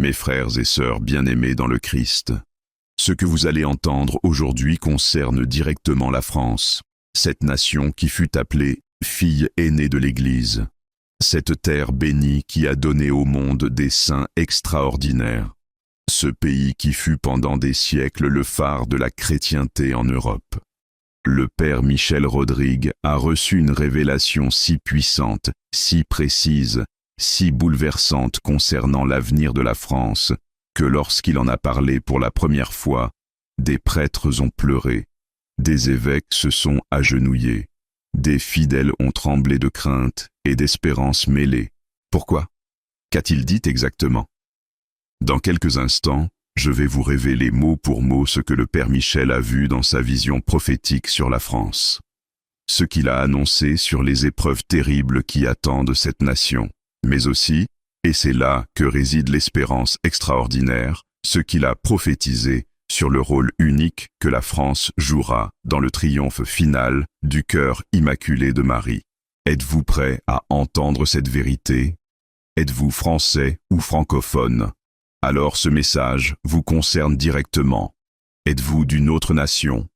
Mes frères et sœurs bien-aimés dans le Christ, ce que vous allez entendre aujourd'hui concerne directement la France, cette nation qui fut appelée « fille aînée de l'Église », cette terre bénie qui a donné au monde des saints extraordinaires, ce pays qui fut pendant des siècles le phare de la chrétienté en Europe. Le père Michel Rodrigue a reçu une révélation si puissante, si précise, si bouleversante concernant l'avenir de la France, que lorsqu'il en a parlé pour la première fois, des prêtres ont pleuré, des évêques se sont agenouillés, des fidèles ont tremblé de crainte et d'espérance mêlée. Pourquoi? Qu'a-t-il dit exactement? Dans quelques instants, je vais vous révéler mot pour mot ce que le Père Michel a vu dans sa vision prophétique sur la France, ce qu'il a annoncé sur les épreuves terribles qui attendent cette nation, mais aussi, et c'est là que réside l'espérance extraordinaire, ce qu'il a prophétisé sur le rôle unique que la France jouera dans le triomphe final du cœur immaculé de Marie. Êtes-vous prêt à entendre cette vérité? Êtes-vous français ou francophone? Alors ce message vous concerne directement. Êtes-vous d'une autre nation?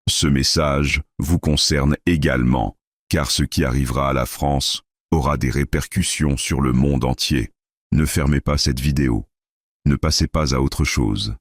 Ce message vous concerne également, car ce qui arrivera à la France aura des répercussions sur le monde entier. Ne fermez pas cette vidéo. Ne passez pas à autre chose.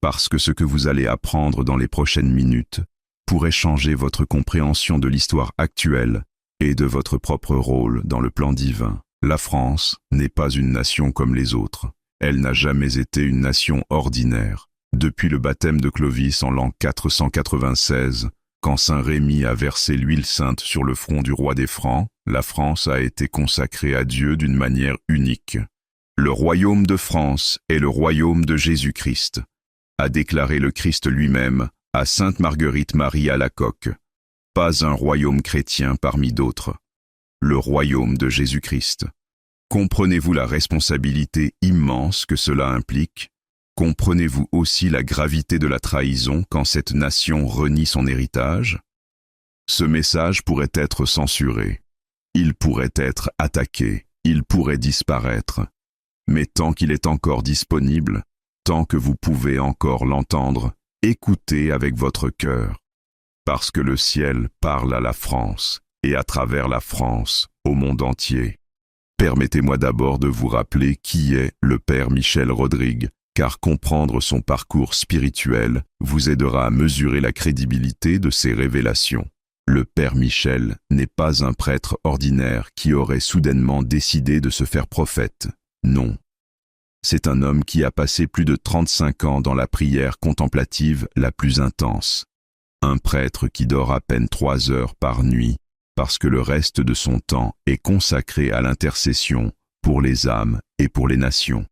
Parce que ce que vous allez apprendre dans les prochaines minutes pourrait changer votre compréhension de l'histoire actuelle et de votre propre rôle dans le plan divin. La France n'est pas une nation comme les autres. Elle n'a jamais été une nation ordinaire. Depuis le baptême de Clovis en l'an 496, quand saint Rémy a versé l'huile sainte sur le front du roi des Francs, la France a été consacrée à Dieu d'une manière unique. Le royaume de France est le royaume de Jésus-Christ, a déclaré le Christ lui-même à sainte Marguerite Marie Alacoque. Pas un royaume chrétien parmi d'autres. Le royaume de Jésus-Christ. Comprenez-vous la responsabilité immense que cela implique? Comprenez-vous aussi la gravité de la trahison quand cette nation renie son héritage? Ce message pourrait être censuré. Il pourrait être attaqué. Il pourrait disparaître. Mais tant qu'il est encore disponible, tant que vous pouvez encore l'entendre, écoutez avec votre cœur. Parce que le ciel parle à la France, et à travers la France, au monde entier. Permettez-moi d'abord de vous rappeler qui est le Père Michel Rodrigue, car comprendre son parcours spirituel vous aidera à mesurer la crédibilité de ses révélations. Le Père Michel n'est pas un prêtre ordinaire qui aurait soudainement décidé de se faire prophète. Non. C'est un homme qui a passé plus de 35 ans dans la prière contemplative la plus intense. Un prêtre qui dort à peine 3 heures par nuit, parce que le reste de son temps est consacré à l'intercession pour les âmes et pour les nations.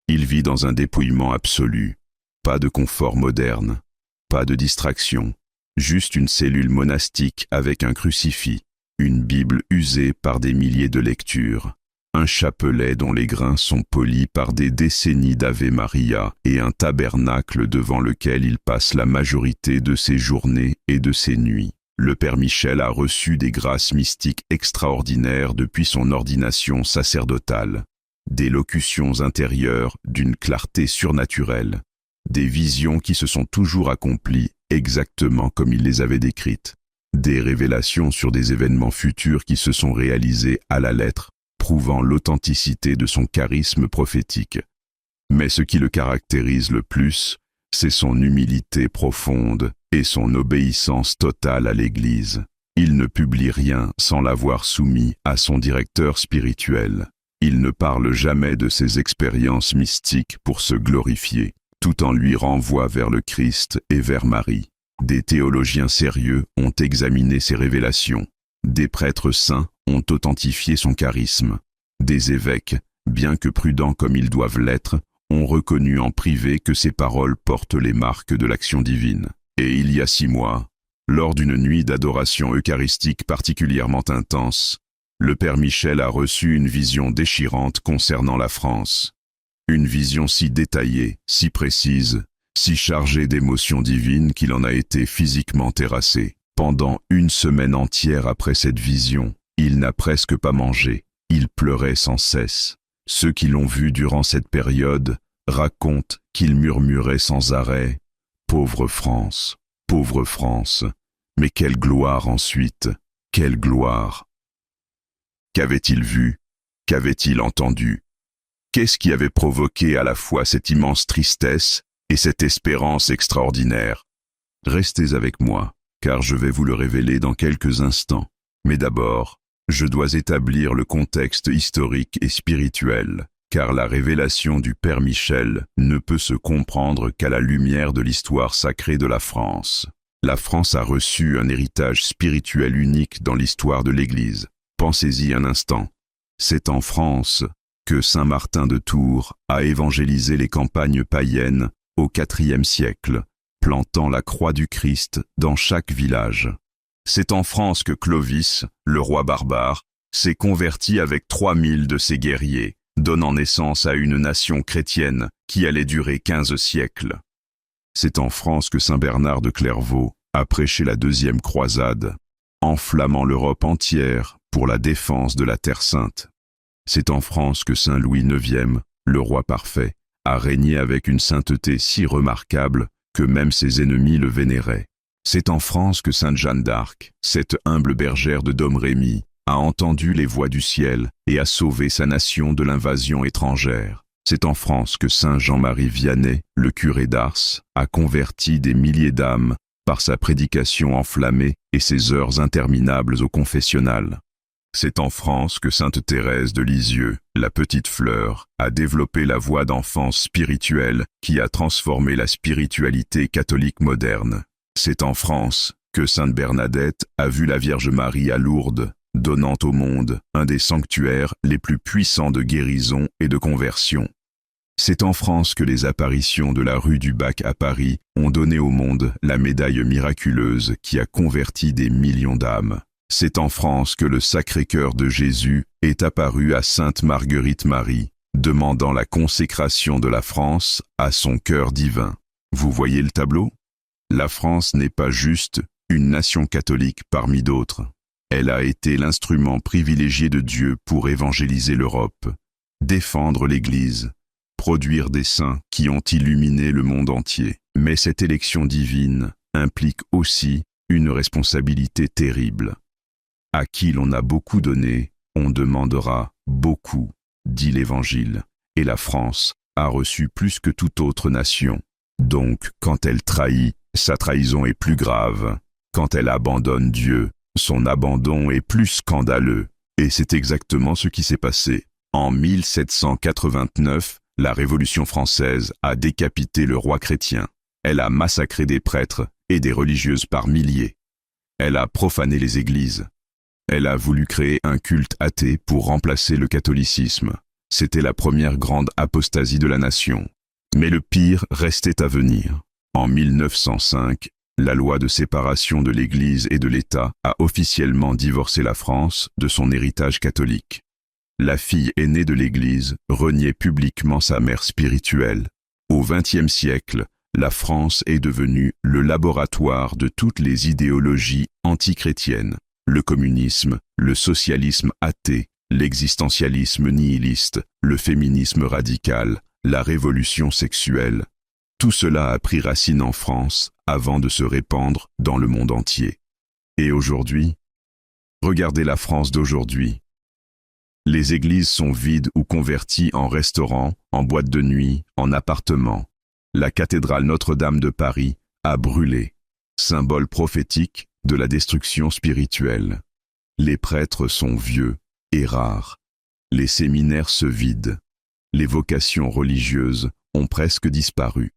Il vit dans un dépouillement absolu, pas de confort moderne, pas de distraction, juste une cellule monastique avec un crucifix, une Bible usée par des milliers de lectures, un chapelet dont les grains sont polis par des décennies d'Ave Maria et un tabernacle devant lequel il passe la majorité de ses journées et de ses nuits. Le Père Michel a reçu des grâces mystiques extraordinaires depuis son ordination sacerdotale, des locutions intérieures d'une clarté surnaturelle, des visions qui se sont toujours accomplies exactement comme il les avait décrites, des révélations sur des événements futurs qui se sont réalisés à la lettre, prouvant l'authenticité de son charisme prophétique. Mais ce qui le caractérise le plus, c'est son humilité profonde et son obéissance totale à l'Église. Il ne publie rien sans l'avoir soumis à son directeur spirituel. Il ne parle jamais de ses expériences mystiques pour se glorifier. Tout en lui renvoie vers le Christ et vers Marie. Des théologiens sérieux ont examiné ses révélations. Des prêtres saints ont authentifié son charisme. Des évêques, bien que prudents comme ils doivent l'être, ont reconnu en privé que ses paroles portent les marques de l'action divine. Et il y a 6 mois, lors d'une nuit d'adoration eucharistique particulièrement intense, le Père Michel a reçu une vision déchirante concernant la France. Une vision si détaillée, si précise, si chargée d'émotions divines qu'il en a été physiquement terrassé. Pendant 1 semaine entière après cette vision, il n'a presque pas mangé. Il pleurait sans cesse. Ceux qui l'ont vu durant cette période racontent qu'il murmurait sans arrêt « Pauvre France, pauvre France, mais quelle gloire ensuite, quelle gloire !» Qu'avait-il vu? Qu'avait-il entendu? Qu'est-ce qui avait provoqué à la fois cette immense tristesse et cette espérance extraordinaire? Restez avec moi, car je vais vous le révéler dans quelques instants. Mais d'abord, je dois établir le contexte historique et spirituel, car la révélation du Père Michel ne peut se comprendre qu'à la lumière de l'histoire sacrée de la France. La France a reçu un héritage spirituel unique dans l'histoire de l'Église. Pensez-y un instant. C'est en France que saint Martin de Tours a évangélisé les campagnes païennes au IVe siècle, plantant la croix du Christ dans chaque village. C'est en France que Clovis, le roi barbare, s'est converti avec 3000 de ses guerriers, donnant naissance à une nation chrétienne qui allait durer 15 siècles. C'est en France que saint Bernard de Clairvaux a prêché la deuxième croisade, enflammant l'Europe entière pour la défense de la Terre Sainte. C'est en France que saint Louis IX, le roi parfait, a régné avec une sainteté si remarquable que même ses ennemis le vénéraient. C'est en France que sainte Jeanne d'Arc, cette humble bergère de Domrémy, a entendu les voix du ciel et a sauvé sa nation de l'invasion étrangère. C'est en France que saint Jean-Marie Vianney, le curé d'Ars, a converti des milliers d'âmes par sa prédication enflammée et ses heures interminables au confessionnal. C'est en France que sainte Thérèse de Lisieux, la petite fleur, a développé la voie d'enfance spirituelle qui a transformé la spiritualité catholique moderne. C'est en France que sainte Bernadette a vu la Vierge Marie à Lourdes, donnant au monde un des sanctuaires les plus puissants de guérison et de conversion. C'est en France que les apparitions de la rue du Bac à Paris ont donné au monde la médaille miraculeuse qui a converti des millions d'âmes. C'est en France que le Sacré-Cœur de Jésus est apparu à sainte Marguerite Marie, demandant la consécration de la France à son cœur divin. Vous voyez le tableau? La France n'est pas juste une nation catholique parmi d'autres. Elle a été l'instrument privilégié de Dieu pour évangéliser l'Europe, défendre l'Église, produire des saints qui ont illuminé le monde entier. Mais cette élection divine implique aussi une responsabilité terrible. À qui l'on a beaucoup donné, on demandera beaucoup, dit l'Évangile, et la France a reçu plus que toute autre nation. Donc, quand elle trahit, sa trahison est plus grave. Quand elle abandonne Dieu, son abandon est plus scandaleux. Et c'est exactement ce qui s'est passé. En 1789, la Révolution française a décapité le roi chrétien. Elle a massacré des prêtres et des religieuses par milliers. Elle a profané les églises. Elle a voulu créer un culte athée pour remplacer le catholicisme. C'était la première grande apostasie de la nation. Mais le pire restait à venir. En 1905, la loi de séparation de l'Église et de l'État a officiellement divorcé la France de son héritage catholique. La fille aînée de l'Église reniait publiquement sa mère spirituelle. Au XXe siècle, la France est devenue le laboratoire de toutes les idéologies antichrétiennes. Le communisme, le socialisme athée, l'existentialisme nihiliste, le féminisme radical, la révolution sexuelle. Tout cela a pris racine en France avant de se répandre dans le monde entier. Et aujourd'hui? Regardez la France d'aujourd'hui. Les églises sont vides ou converties en restaurants, en boîtes de nuit, en appartements. La cathédrale Notre-Dame de Paris a brûlé, symbole prophétique de la destruction spirituelle. Les prêtres sont vieux et rares. Les séminaires se vident. Les vocations religieuses ont presque disparu.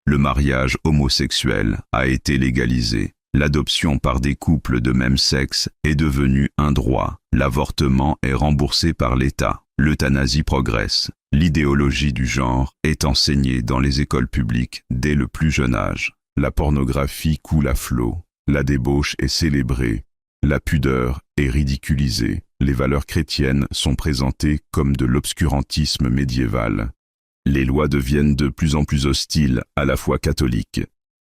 Le mariage homosexuel a été légalisé. L'adoption par des couples de même sexe est devenue un droit. L'avortement est remboursé par l'État. L'euthanasie progresse. L'idéologie du genre est enseignée dans les écoles publiques dès le plus jeune âge. La pornographie coule à flot. La débauche est célébrée. La pudeur est ridiculisée. Les valeurs chrétiennes sont présentées comme de l'obscurantisme médiéval. Les lois deviennent de plus en plus hostiles à la foi catholique.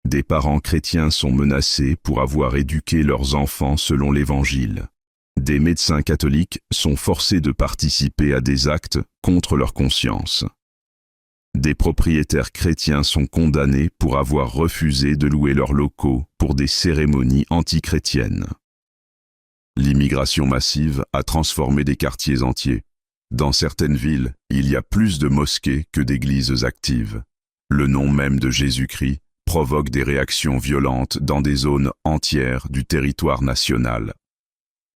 Des parents chrétiens sont menacés pour avoir éduqué leurs enfants selon l'Évangile. Des médecins catholiques sont forcés de participer à des actes contre leur conscience. Des propriétaires chrétiens sont condamnés pour avoir refusé de louer leurs locaux pour des cérémonies antichrétiennes. L'immigration massive a transformé des quartiers entiers. Dans certaines villes, il y a plus de mosquées que d'églises actives. Le nom même de Jésus-Christ provoque des réactions violentes dans des zones entières du territoire national.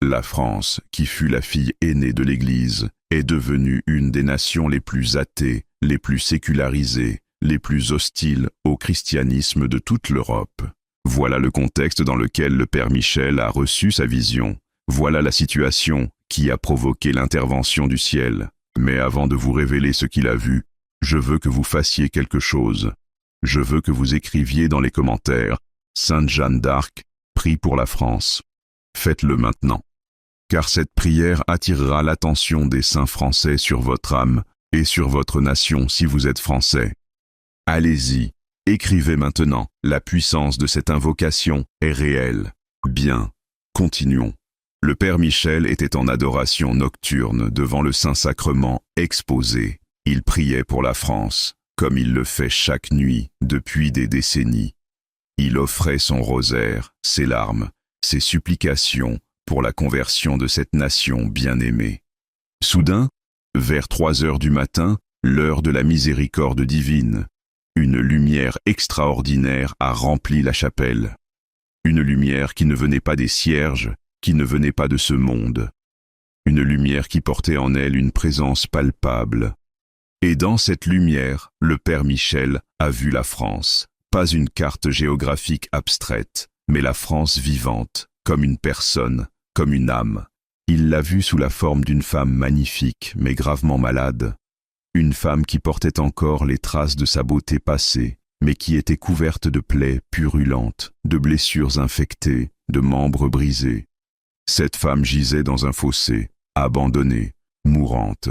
La France, qui fut la fille aînée de l'Église, est devenue une des nations les plus athées, les plus sécularisées, les plus hostiles au christianisme de toute l'Europe. Voilà le contexte dans lequel le Père Michel a reçu sa vision. Voilà la situation qui a provoqué l'intervention du ciel. Mais avant de vous révéler ce qu'il a vu, je veux que vous fassiez quelque chose. Je veux que vous écriviez dans les commentaires « Sainte Jeanne d'Arc, prie pour la France ». Faites-le maintenant. Car cette prière attirera l'attention des saints français sur votre âme et sur votre nation si vous êtes français. Allez-y, écrivez maintenant. La puissance de cette invocation est réelle. Bien, continuons. Le Père Michel était en adoration nocturne devant le Saint-Sacrement exposé. Il priait pour la France, comme il le fait chaque nuit depuis des décennies. Il offrait son rosaire, ses larmes, ses supplications pour la conversion de cette nation bien-aimée. Soudain, vers 3 heures du matin, l'heure de la miséricorde divine, une lumière extraordinaire a rempli la chapelle. Une lumière qui ne venait pas des cierges, qui ne venait pas de ce monde. Une lumière qui portait en elle une présence palpable. Et dans cette lumière, le Père Michel a vu la France, pas une carte géographique abstraite, mais la France vivante, comme une personne, comme une âme. Il l'a vue sous la forme d'une femme magnifique, mais gravement malade. Une femme qui portait encore les traces de sa beauté passée, mais qui était couverte de plaies purulentes, de blessures infectées, de membres brisés. Cette femme gisait dans un fossé, abandonnée, mourante.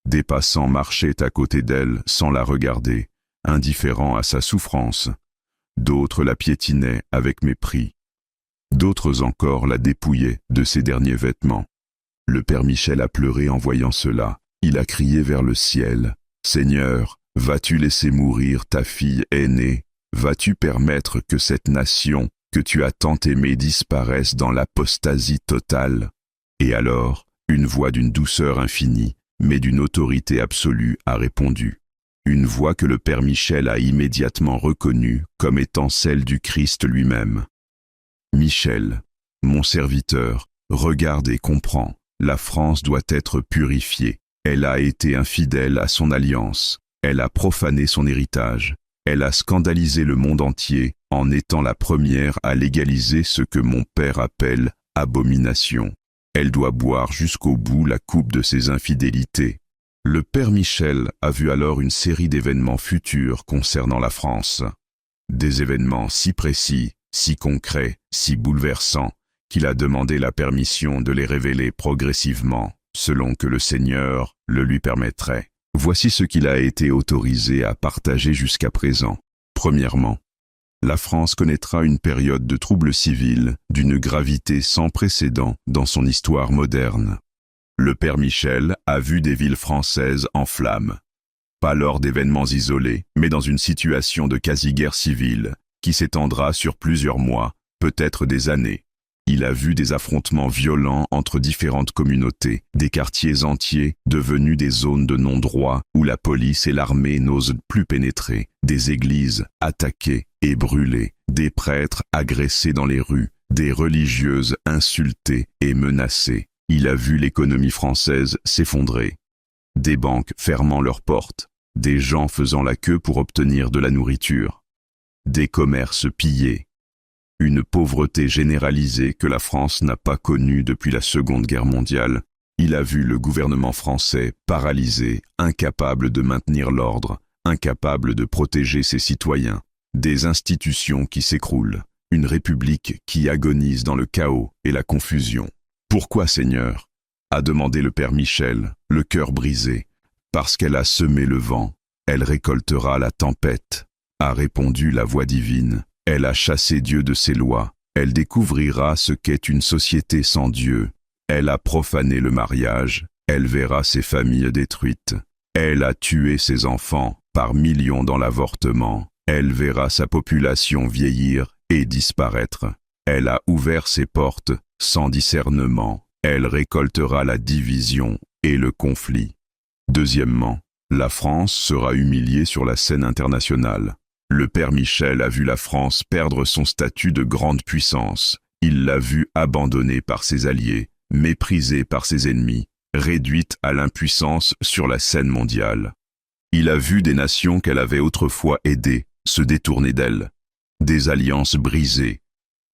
Des passants marchaient à côté d'elle sans la regarder, indifférents à sa souffrance. D'autres la piétinaient avec mépris. D'autres encore la dépouillaient de ses derniers vêtements. Le Père Michel a pleuré en voyant cela. Il a crié vers le ciel. « Seigneur, vas-tu laisser mourir ta fille aînée? Vas-tu permettre que cette nation que tu as tant aimée disparaisse dans l'apostasie totale ?» Et alors, une voix d'une douceur infinie, mais d'une autorité absolue, a répondu. Une voix que le Père Michel a immédiatement reconnue comme étant celle du Christ lui-même. « Michel, mon serviteur, regarde et comprends, la France doit être purifiée. Elle a été infidèle à son alliance, elle a profané son héritage, elle a scandalisé le monde entier en étant la première à légaliser ce que mon père appelle abomination. Elle doit boire jusqu'au bout la coupe de ses infidélités. » Le Père Michel a vu alors une série d'événements futurs concernant la France. Des événements si précis, si concrets, si bouleversants, qu'il a demandé la permission de les révéler progressivement, selon que le Seigneur le lui permettrait. Voici ce qu'il a été autorisé à partager jusqu'à présent. Premièrement, la France connaîtra une période de troubles civils d'une gravité sans précédent dans son histoire moderne. Le Père Michel a vu des villes françaises en flammes. Pas lors d'événements isolés, mais dans une situation de quasi-guerre civile, qui s'étendra sur plusieurs mois, peut-être des années. Il a vu des affrontements violents entre différentes communautés, des quartiers entiers devenus des zones de non-droit où la police et l'armée n'osent plus pénétrer, des églises attaquées et brûlées, des prêtres agressés dans les rues, des religieuses insultées et menacées. Il a vu l'économie française s'effondrer, des banques fermant leurs portes, des gens faisant la queue pour obtenir de la nourriture, des commerces pillés, une pauvreté généralisée que la France n'a pas connue depuis la Seconde Guerre mondiale. Il a vu le gouvernement français paralysé, incapable de maintenir l'ordre, incapable de protéger ses citoyens, des institutions qui s'écroulent, une république qui agonise dans le chaos et la confusion. « Pourquoi, Seigneur ?» a demandé le Père Michel, le cœur brisé. « Parce qu'elle a semé le vent, elle récoltera la tempête », a répondu la voix divine. Elle a chassé Dieu de ses lois. Elle découvrira ce qu'est une société sans Dieu. Elle a profané le mariage, elle verra ses familles détruites. Elle a tué ses enfants, par millions dans l'avortement. Elle verra sa population vieillir et disparaître. Elle a ouvert ses portes, sans discernement. Elle récoltera la division et le conflit. Deuxièmement, la France sera humiliée sur la scène internationale. Le père Michel a vu la France perdre son statut de grande puissance. Il l'a vue abandonnée par ses alliés, méprisée par ses ennemis, réduite à l'impuissance sur la scène mondiale. Il a vu des nations qu'elle avait autrefois aidées se détourner d'elle, des alliances brisées,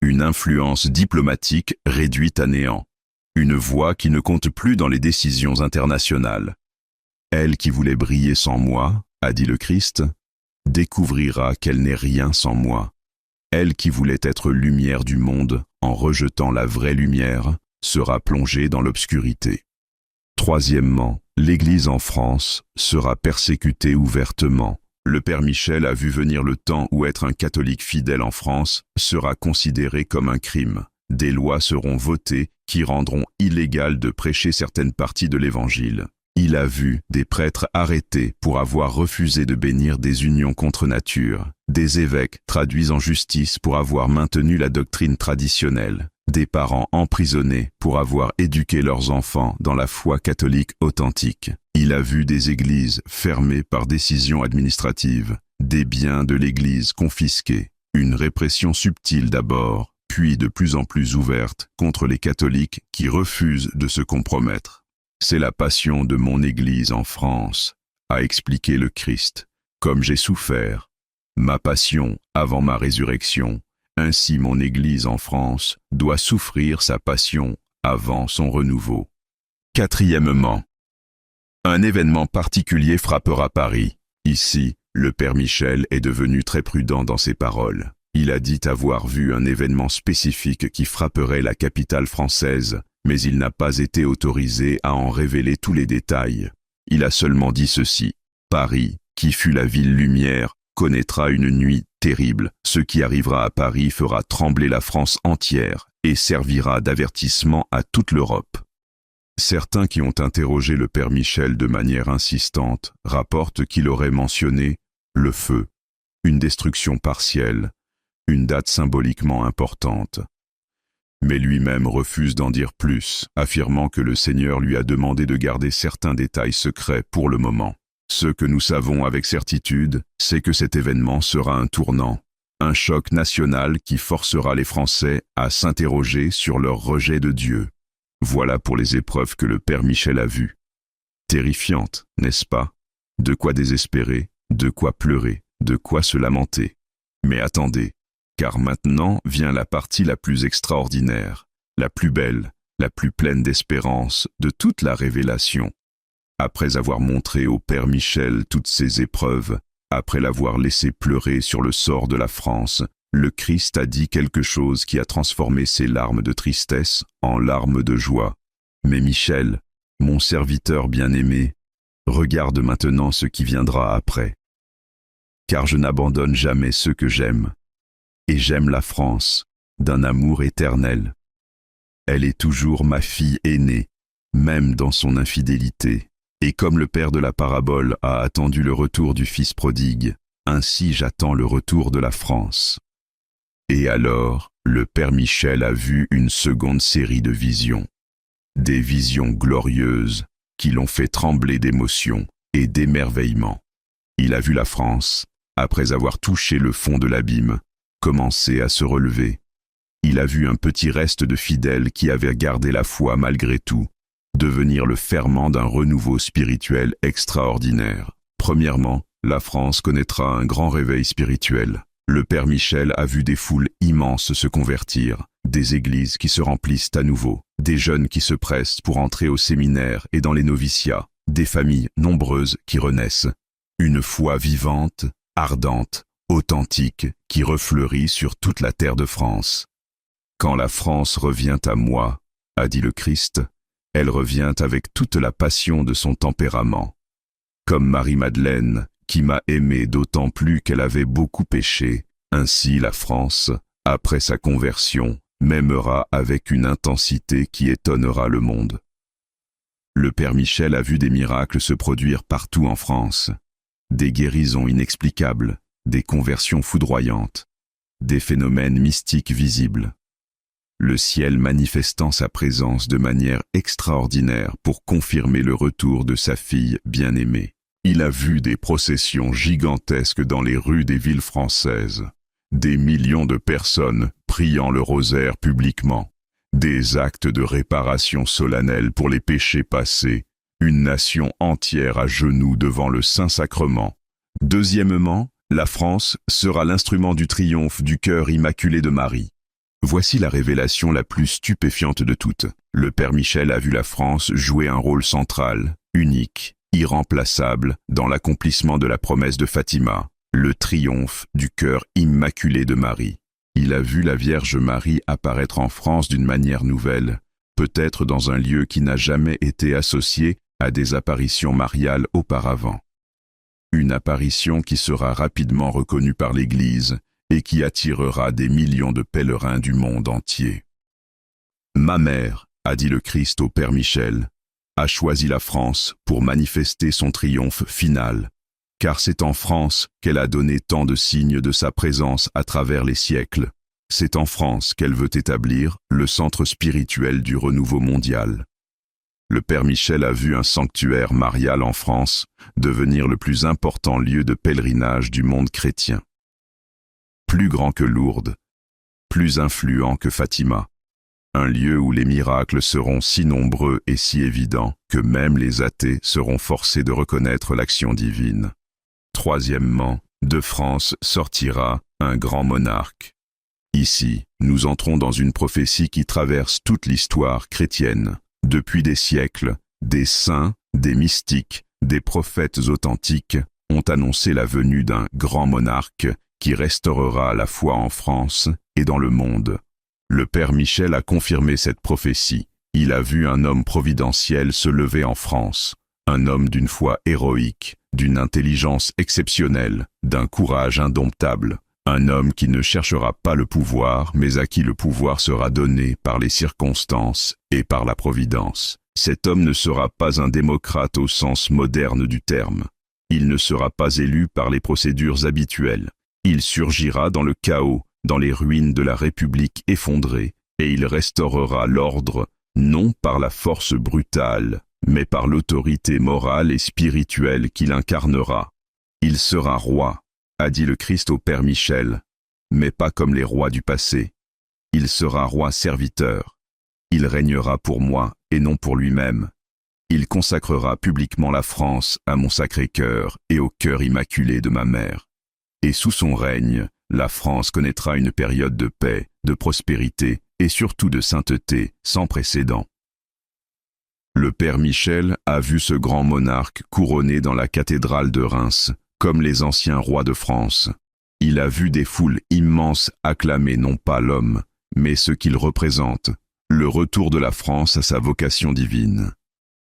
une influence diplomatique réduite à néant, une voix qui ne compte plus dans les décisions internationales. Elle qui voulait briller sans moi, a dit le Christ, découvrira qu'elle n'est rien sans moi. Elle qui voulait être lumière du monde, en rejetant la vraie lumière, sera plongée dans l'obscurité. Troisièmement, l'Église en France sera persécutée ouvertement. Le père Michel a vu venir le temps où être un catholique fidèle en France sera considéré comme un crime. Des lois seront votées qui rendront illégal de prêcher certaines parties de l'Évangile. Il a vu des prêtres arrêtés pour avoir refusé de bénir des unions contre nature, des évêques traduits en justice pour avoir maintenu la doctrine traditionnelle, des parents emprisonnés pour avoir éduqué leurs enfants dans la foi catholique authentique. Il a vu des églises fermées par décision administrative, des biens de l'église confisqués, une répression subtile d'abord, puis de plus en plus ouverte contre les catholiques qui refusent de se compromettre. C'est la passion de mon Église en France, a expliqué le Christ, comme j'ai souffert. Ma passion avant ma résurrection, ainsi mon Église en France doit souffrir sa passion avant son renouveau. Quatrièmement, un événement particulier frappera Paris. Ici, le père Michel est devenu très prudent dans ses paroles. Il a dit avoir vu un événement spécifique qui frapperait la capitale française, mais il n'a pas été autorisé à en révéler tous les détails. Il a seulement dit ceci: Paris, qui fut la ville lumière, connaîtra une nuit terrible. Ce qui arrivera à Paris fera trembler la France entière et servira d'avertissement à toute l'Europe. Certains qui ont interrogé le père Michel de manière insistante rapportent qu'il aurait mentionné le feu, une destruction partielle, une date symboliquement importante. Mais lui-même refuse d'en dire plus, affirmant que le Seigneur lui a demandé de garder certains détails secrets pour le moment. Ce que nous savons avec certitude, c'est que cet événement sera un tournant, un choc national qui forcera les Français à s'interroger sur leur rejet de Dieu. Voilà pour les épreuves que le père Michel a vues. Terrifiantes, n'est-ce pas? De quoi désespérer, de quoi pleurer, de quoi se lamenter. Mais attendez, car maintenant vient la partie la plus extraordinaire, la plus belle, la plus pleine d'espérance de toute la révélation. Après avoir montré au père Michel toutes ces épreuves, après l'avoir laissé pleurer sur le sort de la France, le Christ a dit quelque chose qui a transformé ses larmes de tristesse en larmes de joie. Mais Michel, mon serviteur bien-aimé, regarde maintenant ce qui viendra après. Car je n'abandonne jamais ceux que j'aime. Et j'aime la France, d'un amour éternel. Elle est toujours ma fille aînée, même dans son infidélité. Et comme le père de la parabole a attendu le retour du fils prodigue, ainsi j'attends le retour de la France. Et alors, le père Michel a vu une seconde série de visions. Des visions glorieuses qui l'ont fait trembler d'émotion et d'émerveillement. Il a vu la France, après avoir touché le fond de l'abîme, commencer à se relever. Il a vu un petit reste de fidèles qui avaient gardé la foi malgré tout, devenir le ferment d'un renouveau spirituel extraordinaire. Premièrement, la France connaîtra un grand réveil spirituel. Le père Michel a vu des foules immenses se convertir, des églises qui se remplissent à nouveau, des jeunes qui se pressent pour entrer au séminaire et dans les noviciats, des familles nombreuses qui renaissent. Une foi vivante, ardente, authentique, qui refleurit sur toute la terre de France. Quand la France revient à moi, a dit le Christ, elle revient avec toute la passion de son tempérament. Comme Marie-Madeleine, qui m'a aimé d'autant plus qu'elle avait beaucoup péché, ainsi la France, après sa conversion, m'aimera avec une intensité qui étonnera le monde. Le Père Michel a vu des miracles se produire partout en France, des guérisons inexplicables, des conversions foudroyantes, des phénomènes mystiques visibles. Le ciel manifestant sa présence de manière extraordinaire pour confirmer le retour de sa fille bien-aimée. Il a vu des processions gigantesques dans les rues des villes françaises, des millions de personnes priant le rosaire publiquement, des actes de réparation solennelle pour les péchés passés, une nation entière à genoux devant le Saint-Sacrement. Deuxièmement, la France sera l'instrument du triomphe du cœur immaculé de Marie. Voici la révélation la plus stupéfiante de toutes. Le Père Michel a vu la France jouer un rôle central, unique, irremplaçable dans l'accomplissement de la promesse de Fatima, le triomphe du cœur immaculé de Marie. Il a vu la Vierge Marie apparaître en France d'une manière nouvelle, peut-être dans un lieu qui n'a jamais été associé à des apparitions mariales auparavant. Une apparition qui sera rapidement reconnue par l'Église et qui attirera des millions de pèlerins du monde entier. « Ma mère, a dit le Christ au Père Michel, a choisi la France pour manifester son triomphe final, car c'est en France qu'elle a donné tant de signes de sa présence à travers les siècles. C'est en France qu'elle veut établir le centre spirituel du renouveau mondial. » Le Père Michel a vu un sanctuaire marial en France devenir le plus important lieu de pèlerinage du monde chrétien. Plus grand que Lourdes, plus influent que Fatima, un lieu où les miracles seront si nombreux et si évidents que même les athées seront forcés de reconnaître l'action divine. Troisièmement, de France sortira un grand monarque. Ici, nous entrons dans une prophétie qui traverse toute l'histoire chrétienne. Depuis des siècles, des saints, des mystiques, des prophètes authentiques ont annoncé la venue d'un grand monarque qui restaurera la foi en France et dans le monde. Le Père Michel a confirmé cette prophétie. Il a vu un homme providentiel se lever en France, un homme d'une foi héroïque, d'une intelligence exceptionnelle, d'un courage indomptable, un homme qui ne cherchera pas le pouvoir, mais à qui le pouvoir sera donné par les circonstances et par la providence. Cet homme ne sera pas un démocrate au sens moderne du terme. Il ne sera pas élu par les procédures habituelles. Il surgira dans le chaos, dans les ruines de la République effondrée, et il restaurera l'ordre, non par la force brutale, mais par l'autorité morale et spirituelle qu'il incarnera. Il sera roi, a dit le Christ au Père Michel, mais pas comme les rois du passé. Il sera roi serviteur. Il régnera pour moi et non pour lui-même. Il consacrera publiquement la France à mon Sacré-Cœur et au cœur immaculé de ma mère. Et sous son règne, la France connaîtra une période de paix, de prospérité et surtout de sainteté sans précédent. Le Père Michel a vu ce grand monarque couronné dans la cathédrale de Reims, comme les anciens rois de France. Il a vu des foules immenses acclamer non pas l'homme, mais ce qu'il représente, le retour de la France à sa vocation divine.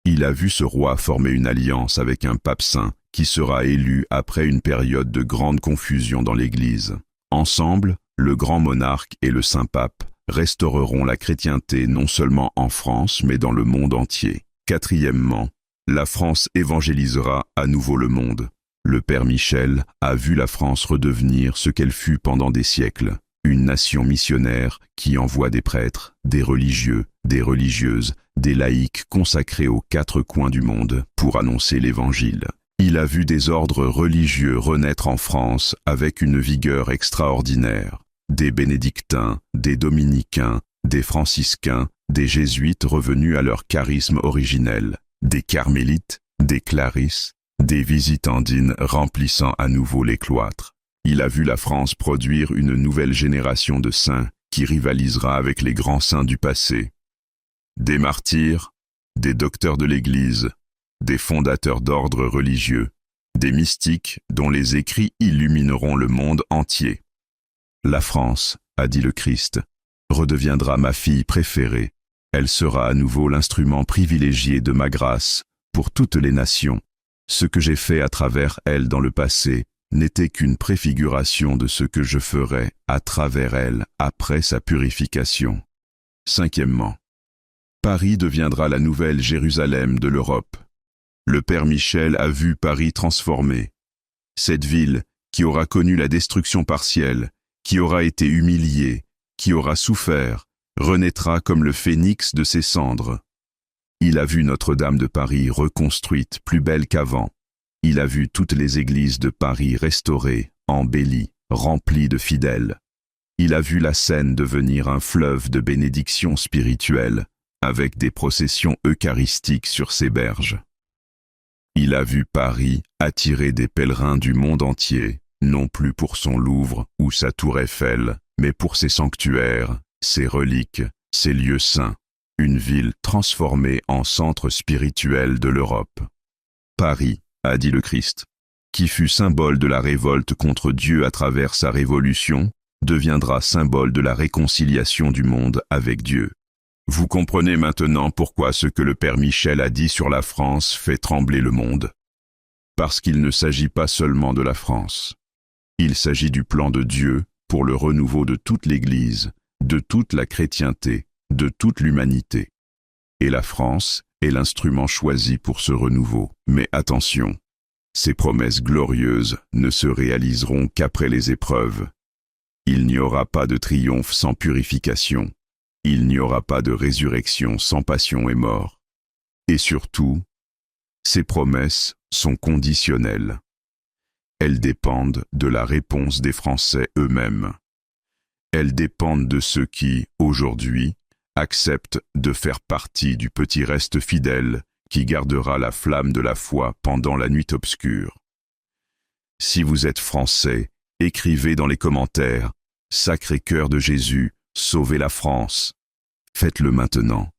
Il a vu ce roi former une alliance avec un pape saint qui sera élu après une période de grande confusion dans l'Église. Ensemble, le grand monarque et le saint pape restaureront la chrétienté non seulement en France mais dans le monde entier. Quatrièmement, la France évangélisera à nouveau le monde. Le Père Michel a vu la France redevenir ce qu'elle fut pendant des siècles, une nation missionnaire qui envoie des prêtres, des religieux, des religieuses, des laïcs consacrés aux quatre coins du monde pour annoncer l'Évangile. Il a vu des ordres religieux renaître en France avec une vigueur extraordinaire. Des bénédictins, des dominicains, des franciscains, des jésuites revenus à leur charisme originel, des carmélites, des clarisses, des visitandines remplissant à nouveau les cloîtres. Il a vu la France produire une nouvelle génération de saints qui rivalisera avec les grands saints du passé. Des martyrs, des docteurs de l'Église, des fondateurs d'ordres religieux, des mystiques dont les écrits illumineront le monde entier. La France, a dit le Christ, redeviendra ma fille préférée. Elle sera à nouveau l'instrument privilégié de ma grâce pour toutes les nations. Ce que j'ai fait à travers elle dans le passé n'était qu'une préfiguration de ce que je ferai à travers elle après sa purification. Cinquièmement, Paris deviendra la nouvelle Jérusalem de l'Europe. Le Père Michel a vu Paris transformé. Cette ville, qui aura connu la destruction partielle, qui aura été humiliée, qui aura souffert, renaîtra comme le phénix de ses cendres. Il a vu Notre-Dame de Paris reconstruite, plus belle qu'avant. Il a vu toutes les églises de Paris restaurées, embellies, remplies de fidèles. Il a vu la Seine devenir un fleuve de bénédictions spirituelles, avec des processions eucharistiques sur ses berges. Il a vu Paris attirer des pèlerins du monde entier, non plus pour son Louvre ou sa tour Eiffel, mais pour ses sanctuaires, ses reliques, ses lieux saints. Une ville transformée en centre spirituel de l'Europe. Paris, a dit le Christ, qui fut symbole de la révolte contre Dieu à travers sa révolution, deviendra symbole de la réconciliation du monde avec Dieu. Vous comprenez maintenant pourquoi ce que le Père Michel a dit sur la France fait trembler le monde. Parce qu'il ne s'agit pas seulement de la France. Il s'agit du plan de Dieu pour le renouveau de toute l'Église, de toute la chrétienté, de toute l'humanité. Et la France est l'instrument choisi pour ce renouveau. Mais attention, ces promesses glorieuses ne se réaliseront qu'après les épreuves. Il n'y aura pas de triomphe sans purification. Il n'y aura pas de résurrection sans passion et mort. Et surtout, ces promesses sont conditionnelles. Elles dépendent de la réponse des Français eux-mêmes. Elles dépendent de ceux qui, aujourd'hui, acceptent de faire partie du petit reste fidèle qui gardera la flamme de la foi pendant la nuit obscure. Si vous êtes Français, écrivez dans les commentaires « Sacré-Cœur de Jésus, sauvez la France ». Faites-le maintenant,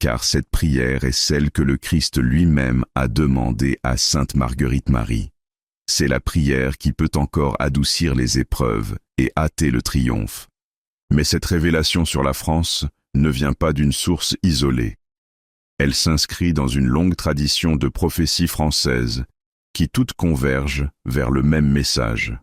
car cette prière est celle que le Christ lui-même a demandée à Sainte Marguerite Marie. C'est la prière qui peut encore adoucir les épreuves et hâter le triomphe. Mais cette révélation sur la France ne vient pas d'une source isolée. Elle s'inscrit dans une longue tradition de prophéties françaises qui toutes convergent vers le même message.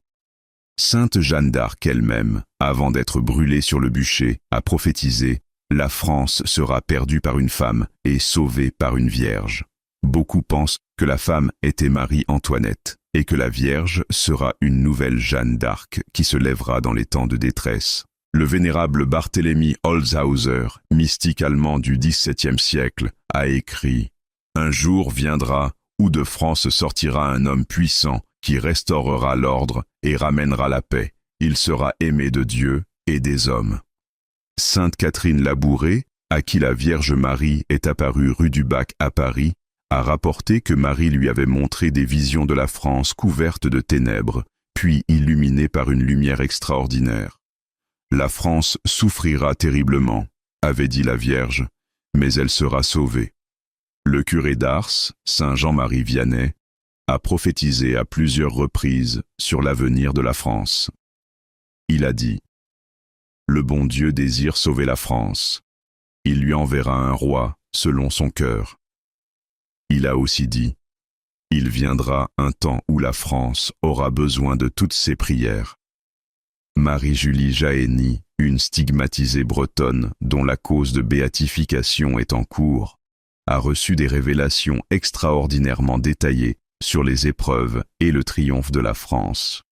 Sainte Jeanne d'Arc elle-même, avant d'être brûlée sur le bûcher, a prophétisé « La France sera perdue par une femme et sauvée par une vierge ». Beaucoup pensent que la femme était Marie-Antoinette et que la Vierge sera une nouvelle Jeanne d'Arc qui se lèvera dans les temps de détresse. Le vénérable Barthélemy Holzhauser, mystique allemand du XVIIe siècle, a écrit « Un jour viendra où de France sortira un homme puissant qui restaurera l'ordre et ramènera la paix. Il sera aimé de Dieu et des hommes. » Sainte Catherine Labouré, à qui la Vierge Marie est apparue rue du Bac à Paris, a rapporté que Marie lui avait montré des visions de la France couverte de ténèbres, puis illuminée par une lumière extraordinaire. La France souffrira terriblement, avait dit la Vierge, mais elle sera sauvée. Le curé d'Ars, Saint Jean-Marie Vianney, a prophétisé à plusieurs reprises sur l'avenir de la France. Il a dit « Le bon Dieu désire sauver la France. Il lui enverra un roi selon son cœur. » Il a aussi dit « Il viendra un temps où la France aura besoin de toutes ses prières. » Marie-Julie Jahenny, une stigmatisée bretonne dont la cause de béatification est en cours, a reçu des révélations extraordinairement détaillées sur les épreuves et le triomphe de la France.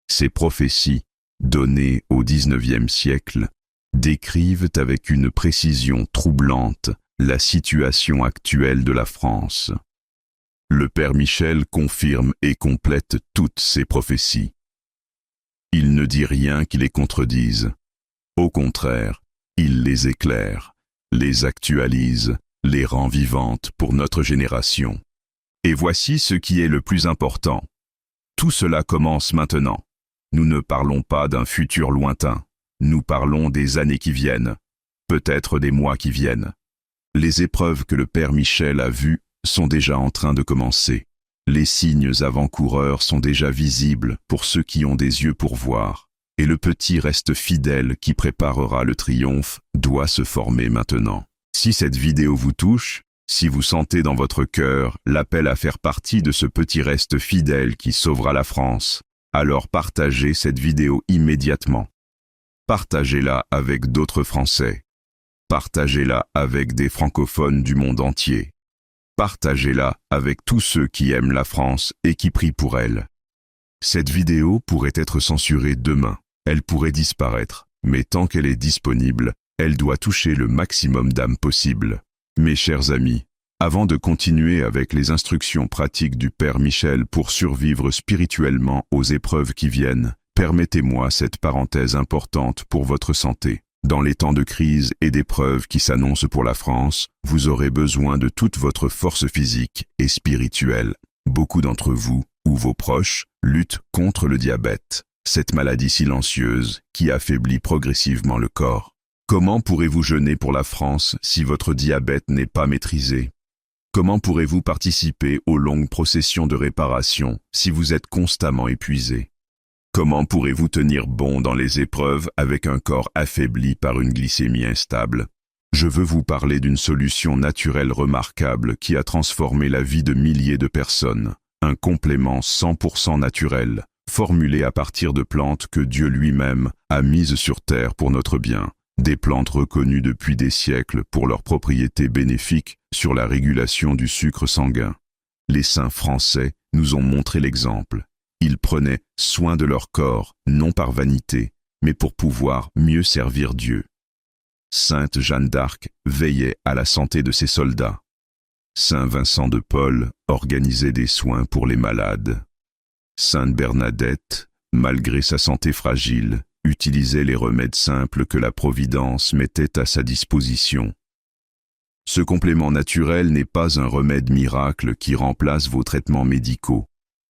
Ces prophéties, données au XIXe siècle, décrivent avec une précision troublante la situation actuelle de la France. Le Père Michel confirme et complète toutes ces prophéties. Il ne dit rien qui les contredise. Au contraire, il les éclaire, les actualise, les rend vivantes pour notre génération. Et voici ce qui est le plus important. Tout cela commence maintenant. Nous ne parlons pas d'un futur lointain. Nous parlons des années qui viennent, peut-être des mois qui viennent. Les épreuves que le Père Michel a vues sont déjà en train de commencer. Les signes avant-coureurs sont déjà visibles pour ceux qui ont des yeux pour voir. Et le petit reste fidèle qui préparera le triomphe doit se former maintenant. Si cette vidéo vous touche, si vous sentez dans votre cœur l'appel à faire partie de ce petit reste fidèle qui sauvera la France, alors partagez cette vidéo immédiatement. Partagez-la avec d'autres Français. Partagez-la avec des francophones du monde entier. Partagez-la avec tous ceux qui aiment la France et qui prient pour elle. Cette vidéo pourrait être censurée demain. Elle pourrait disparaître, mais tant qu'elle est disponible, elle doit toucher le maximum d'âmes possible. Mes chers amis, avant de continuer avec les instructions pratiques du Père Michel pour survivre spirituellement aux épreuves qui viennent, permettez-moi cette parenthèse importante pour votre santé. Dans les temps de crise et d'épreuves qui s'annoncent pour la France, vous aurez besoin de toute votre force physique et spirituelle. Beaucoup d'entre vous, ou vos proches, luttent contre le diabète, cette maladie silencieuse qui affaiblit progressivement le corps. Comment pourrez-vous jeûner pour la France si votre diabète n'est pas maîtrisé? Comment pourrez-vous participer aux longues processions de réparation si vous êtes constamment épuisé? Comment pourrez-vous tenir bon dans les épreuves avec un corps affaibli par une glycémie instable? Je veux vous parler d'une solution naturelle remarquable qui a transformé la vie de milliers de personnes. Un complément 100% naturel, formulé à partir de plantes que Dieu lui-même a mises sur terre pour notre bien. Des plantes reconnues depuis des siècles pour leurs propriétés bénéfiques sur la régulation du sucre sanguin. Les saints français nous ont montré l'exemple. Ils prenaient soin de leur corps, non par vanité, mais pour pouvoir mieux servir Dieu. Sainte Jeanne d'Arc veillait à la santé de ses soldats. Saint Vincent de Paul organisait des soins pour les malades. Sainte Bernadette, malgré sa santé fragile, utilisait les remèdes simples que la Providence mettait à sa disposition. Ce complément naturel n'est pas un remède miracle qui remplace vos traitements médicaux,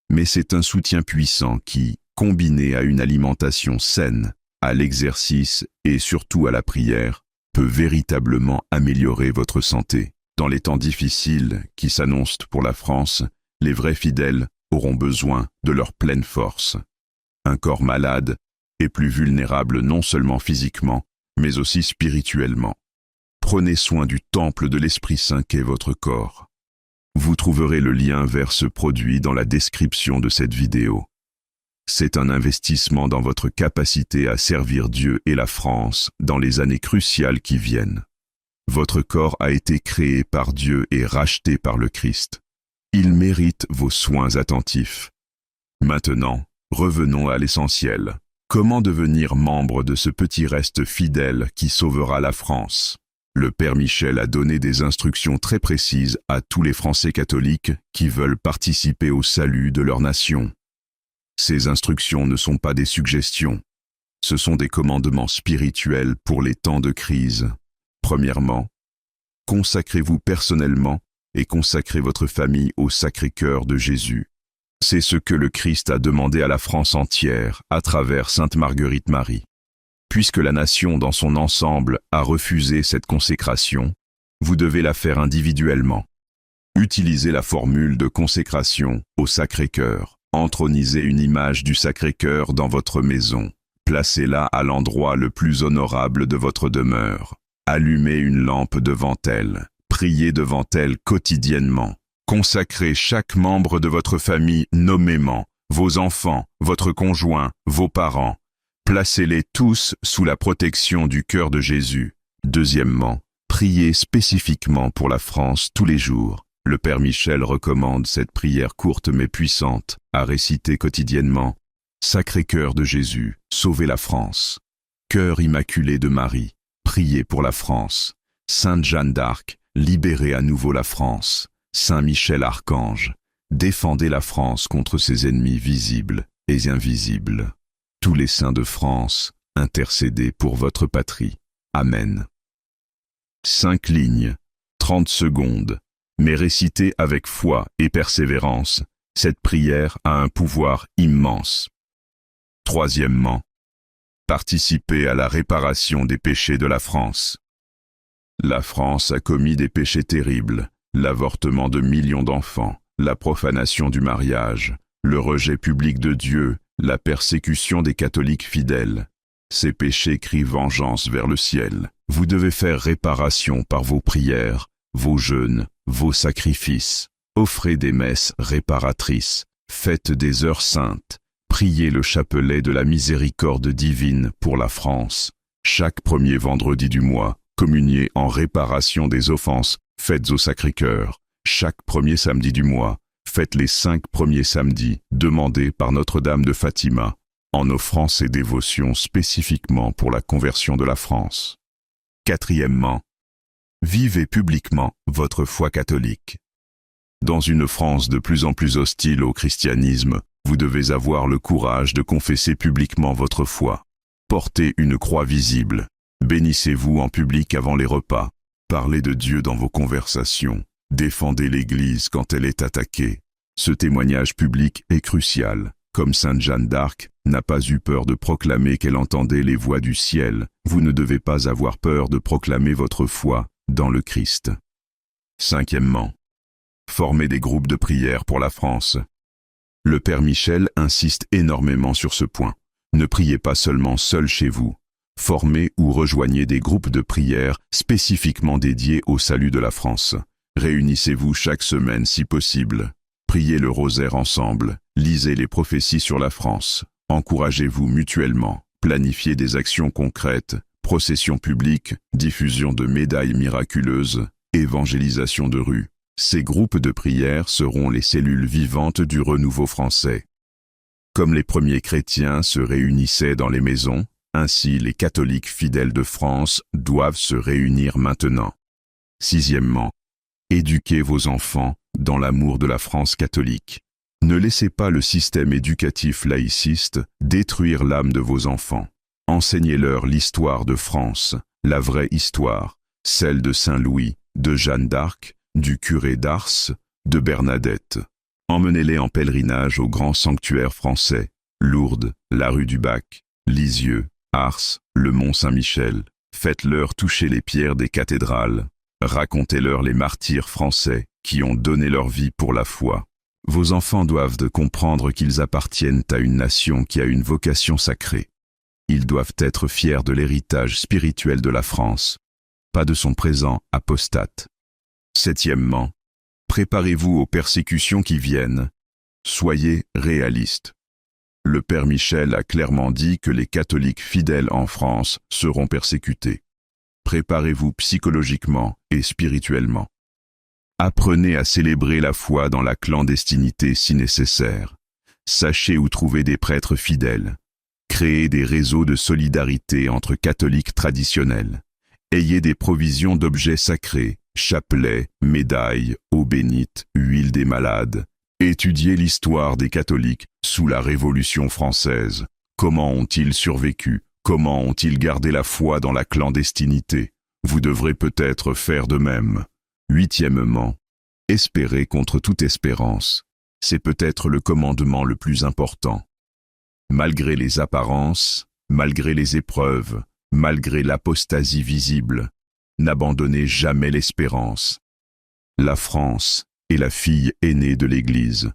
mais c'est un soutien puissant qui, combiné à une alimentation saine, à l'exercice et surtout à la prière, peut véritablement améliorer votre santé. Dans les temps difficiles qui s'annoncent pour la France, les vrais fidèles auront besoin de leur pleine force. Un corps malade est plus vulnérable non seulement physiquement, mais aussi spirituellement. Prenez soin du temple de l'Esprit Saint qu'est votre corps. Vous trouverez le lien vers ce produit dans la description de cette vidéo. C'est un investissement dans votre capacité à servir Dieu et la France dans les années cruciales qui viennent. Votre corps a été créé par Dieu et racheté par le Christ. Il mérite vos soins attentifs. Maintenant, revenons à l'essentiel. Comment devenir membre de ce petit reste fidèle qui sauvera la France? Le Père Michel a donné des instructions très précises à tous les Français catholiques qui veulent participer au salut de leur nation. Ces instructions ne sont pas des suggestions. Ce sont des commandements spirituels pour les temps de crise. Premièrement, consacrez-vous personnellement et consacrez votre famille au Sacré-Cœur de Jésus. C'est ce que le Christ a demandé à la France entière à travers Sainte Marguerite Marie. Puisque la nation dans son ensemble a refusé cette consécration, vous devez la faire individuellement. Utilisez la formule de consécration au Sacré-Cœur. Entronisez une image du Sacré-Cœur dans votre maison. Placez-la à l'endroit le plus honorable de votre demeure. Allumez une lampe devant elle. Priez devant elle quotidiennement. Consacrez chaque membre de votre famille nommément, vos enfants, votre conjoint, vos parents. Placez-les tous sous la protection du cœur de Jésus. Deuxièmement, priez spécifiquement pour la France tous les jours. Le Père Michel recommande cette prière courte mais puissante à réciter quotidiennement. Sacré-Cœur de Jésus, sauvez la France. Cœur immaculé de Marie, priez pour la France. Sainte Jeanne d'Arc, libérez à nouveau la France. Saint Michel Archange, défendez la France contre ses ennemis visibles et invisibles. Tous les saints de France, intercédez pour votre patrie. Amen. 5 lignes, 30 secondes, mais récitez avec foi et persévérance, cette prière a un pouvoir immense. Troisièmement, participez à la réparation des péchés de la France. La France a commis des péchés terribles, l'avortement de millions d'enfants, la profanation du mariage, le rejet public de Dieu, la persécution des catholiques fidèles. Ces péchés crient vengeance vers le ciel. Vous devez faire réparation par vos prières, vos jeûnes, vos sacrifices. Offrez des messes réparatrices, faites des heures saintes, priez le chapelet de la miséricorde divine pour la France. Chaque premier vendredi du mois, Communiez en réparation des offenses faites au Sacré-Cœur. Chaque premier samedi du mois, faites les 5 premiers samedis demandés par Notre-Dame de Fatima, en offrant ces dévotions spécifiquement pour la conversion de la France. Quatrièmement, vivez publiquement votre foi catholique. Dans une France de plus en plus hostile au christianisme, vous devez avoir le courage de confesser publiquement votre foi. Portez une croix visible. Bénissez-vous en public avant les repas. Parlez de Dieu dans vos conversations. Défendez l'Église quand elle est attaquée. Ce témoignage public est crucial. Comme Sainte Jeanne d'Arc n'a pas eu peur de proclamer qu'elle entendait les voix du ciel, vous ne devez pas avoir peur de proclamer votre foi dans le Christ. Cinquièmement, formez des groupes de prière pour la France. Le Père Michel insiste énormément sur ce point. Ne priez pas seulement seul chez vous. Formez ou rejoignez des groupes de prière spécifiquement dédiés au salut de la France. Réunissez-vous chaque semaine si possible. Priez le rosaire ensemble. Lisez les prophéties sur la France. Encouragez-vous mutuellement. Planifiez des actions concrètes. Processions publiques, diffusion de médailles miraculeuses, évangélisation de rue. Ces groupes de prière seront les cellules vivantes du renouveau français. Comme les premiers chrétiens se réunissaient dans les maisons, ainsi les catholiques fidèles de France doivent se réunir maintenant. Sixièmement, éduquez vos enfants dans l'amour de la France catholique. Ne laissez pas le système éducatif laïciste détruire l'âme de vos enfants. Enseignez-leur l'histoire de France, la vraie histoire, celle de Saint-Louis, de Jeanne d'Arc, du curé d'Ars, de Bernadette. Emmenez-les en pèlerinage aux grands sanctuaires français, Lourdes, la rue du Bac, Lisieux, Ars, le Mont Saint-Michel. Faites-leur toucher les pierres des cathédrales. Racontez-leur les martyrs français qui ont donné leur vie pour la foi. Vos enfants doivent comprendre qu'ils appartiennent à une nation qui a une vocation sacrée. Ils doivent être fiers de l'héritage spirituel de la France, pas de son présent apostate. Septièmement, préparez-vous aux persécutions qui viennent. Soyez réalistes. Le Père Michel a clairement dit que les catholiques fidèles en France seront persécutés. Préparez-vous psychologiquement et spirituellement. Apprenez à célébrer la foi dans la clandestinité si nécessaire. Sachez où trouver des prêtres fidèles. Créez des réseaux de solidarité entre catholiques traditionnels. Ayez des provisions d'objets sacrés, chapelets, médailles, eau bénite, huile des malades. Étudiez l'histoire des catholiques sous la Révolution française. Comment ont-ils survécu? Comment ont-ils gardé la foi dans la clandestinité? Vous devrez peut-être faire de même. Huitièmement, espérez contre toute espérance. C'est peut-être le commandement le plus important. Malgré les apparences, malgré les épreuves, malgré l'apostasie visible, n'abandonnez jamais l'espérance. La France est la fille aînée de l'Église.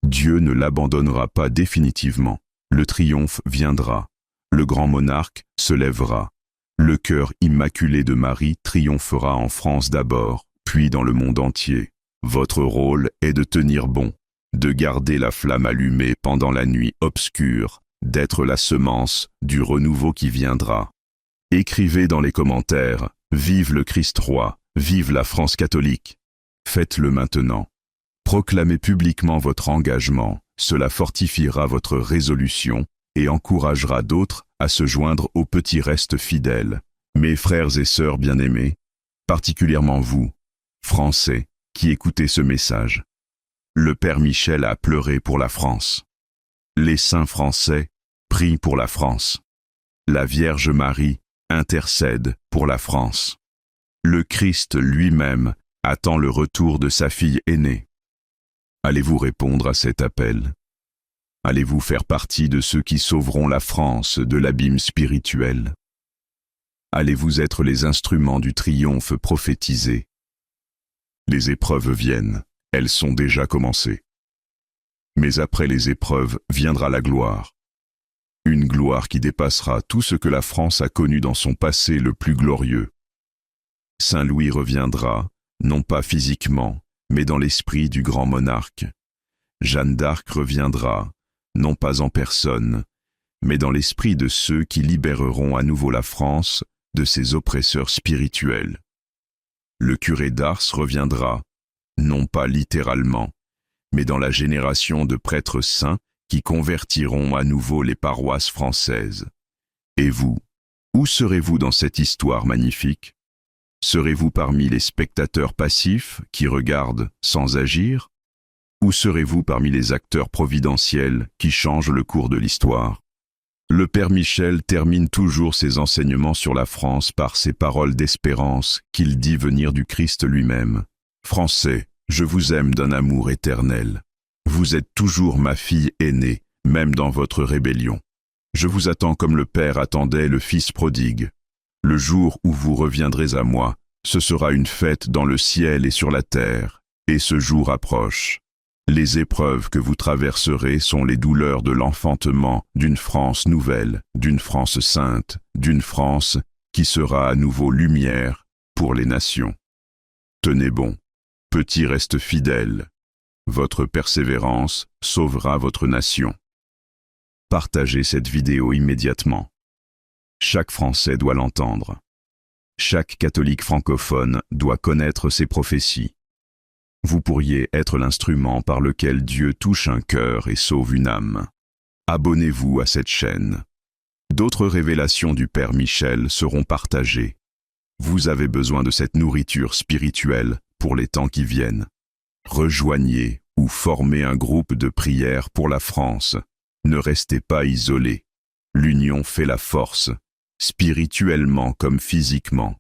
Dieu ne l'abandonnera pas définitivement. Le triomphe viendra. Le grand monarque se lèvera. Le cœur immaculé de Marie triomphera en France d'abord, puis dans le monde entier. Votre rôle est de tenir bon, de garder la flamme allumée pendant la nuit obscure, d'être la semence du renouveau qui viendra. Écrivez dans les commentaires « Vive le Christ roi, vive la France catholique ». Faites-le maintenant. Proclamez publiquement votre engagement, cela fortifiera votre résolution et encouragera d'autres à se joindre au petit reste fidèle. Mes frères et sœurs bien-aimés, particulièrement vous, Français, qui écoutez ce message. Le Père Michel a pleuré pour la France. Les saints français prient pour la France. La Vierge Marie intercède pour la France. Le Christ lui-même attend le retour de sa fille aînée. Allez-vous répondre à cet appel? Allez-vous faire partie de ceux qui sauveront la France de l'abîme spirituel? Allez-vous être les instruments du triomphe prophétisé? Les épreuves viennent, elles sont déjà commencées. Mais après les épreuves viendra la gloire. Une gloire qui dépassera tout ce que la France a connu dans son passé le plus glorieux. Saint Louis reviendra, non pas physiquement, mais dans l'esprit du grand monarque. Jeanne d'Arc reviendra, non pas en personne, mais dans l'esprit de ceux qui libéreront à nouveau la France de ses oppresseurs spirituels. Le curé d'Ars reviendra, non pas littéralement, mais dans la génération de prêtres saints qui convertiront à nouveau les paroisses françaises. Et vous, où serez-vous dans cette histoire magnifique? Serez-vous parmi les spectateurs passifs qui regardent sans agir? Ou serez-vous parmi les acteurs providentiels qui changent le cours de l'histoire? Le Père Michel termine toujours ses enseignements sur la France par ces paroles d'espérance qu'il dit venir du Christ lui-même. « Français, je vous aime d'un amour éternel. Vous êtes toujours ma fille aînée, même dans votre rébellion. Je vous attends comme le Père attendait le Fils prodigue. Le jour où vous reviendrez à moi, ce sera une fête dans le ciel et sur la terre, et ce jour approche. Les épreuves que vous traverserez sont les douleurs de l'enfantement d'une France nouvelle, d'une France sainte, d'une France qui sera à nouveau lumière pour les nations. Tenez bon, petit reste fidèle. Votre persévérance sauvera votre nation. » Partagez cette vidéo immédiatement. Chaque Français doit l'entendre. Chaque catholique francophone doit connaître ces prophéties. Vous pourriez être l'instrument par lequel Dieu touche un cœur et sauve une âme. Abonnez-vous à cette chaîne. D'autres révélations du Père Michel seront partagées. Vous avez besoin de cette nourriture spirituelle pour les temps qui viennent. Rejoignez ou formez un groupe de prière pour la France. Ne restez pas isolés. L'union fait la force, spirituellement comme physiquement.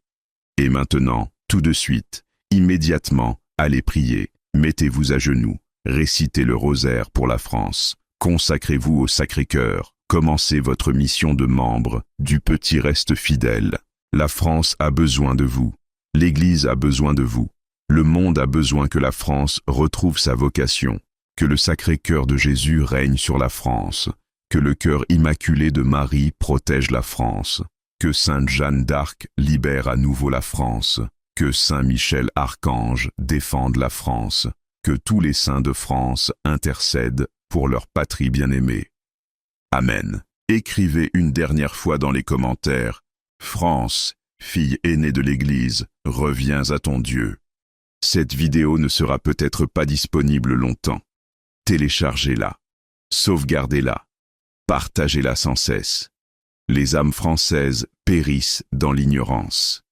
Et maintenant, tout de suite, immédiatement, allez prier, mettez-vous à genoux, récitez le rosaire pour la France, consacrez-vous au Sacré-Cœur, commencez votre mission de membre du petit reste fidèle. La France a besoin de vous, l'Église a besoin de vous, le monde a besoin que la France retrouve sa vocation, que le Sacré-Cœur de Jésus règne sur la France, que le cœur immaculé de Marie protège la France, que Sainte Jeanne d'Arc libère à nouveau la France, que Saint Michel Archange défende la France, que tous les saints de France intercèdent pour leur patrie bien-aimée. Amen. Écrivez une dernière fois dans les commentaires « France, fille aînée de l'Église, reviens à ton Dieu ». Cette vidéo ne sera peut-être pas disponible longtemps. Téléchargez-la, sauvegardez-la, partagez-la sans cesse. Les âmes françaises périssent dans l'ignorance.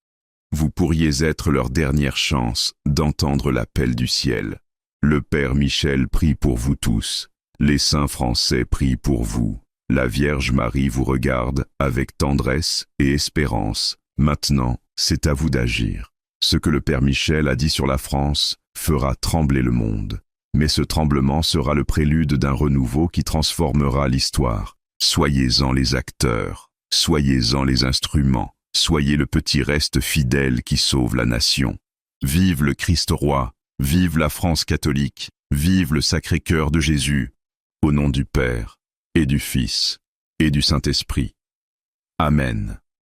Vous pourriez être leur dernière chance d'entendre l'appel du ciel. Le Père Michel prie pour vous tous. Les saints français prient pour vous. La Vierge Marie vous regarde avec tendresse et espérance. Maintenant, c'est à vous d'agir. Ce que le Père Michel a dit sur la France fera trembler le monde. Mais ce tremblement sera le prélude d'un renouveau qui transformera l'histoire. Soyez-en les acteurs, soyez-en les instruments. Soyez le petit reste fidèle qui sauve la nation. Vive le Christ roi, vive la France catholique, vive le Sacré-Cœur de Jésus, au nom du Père, et du Fils, et du Saint-Esprit. Amen.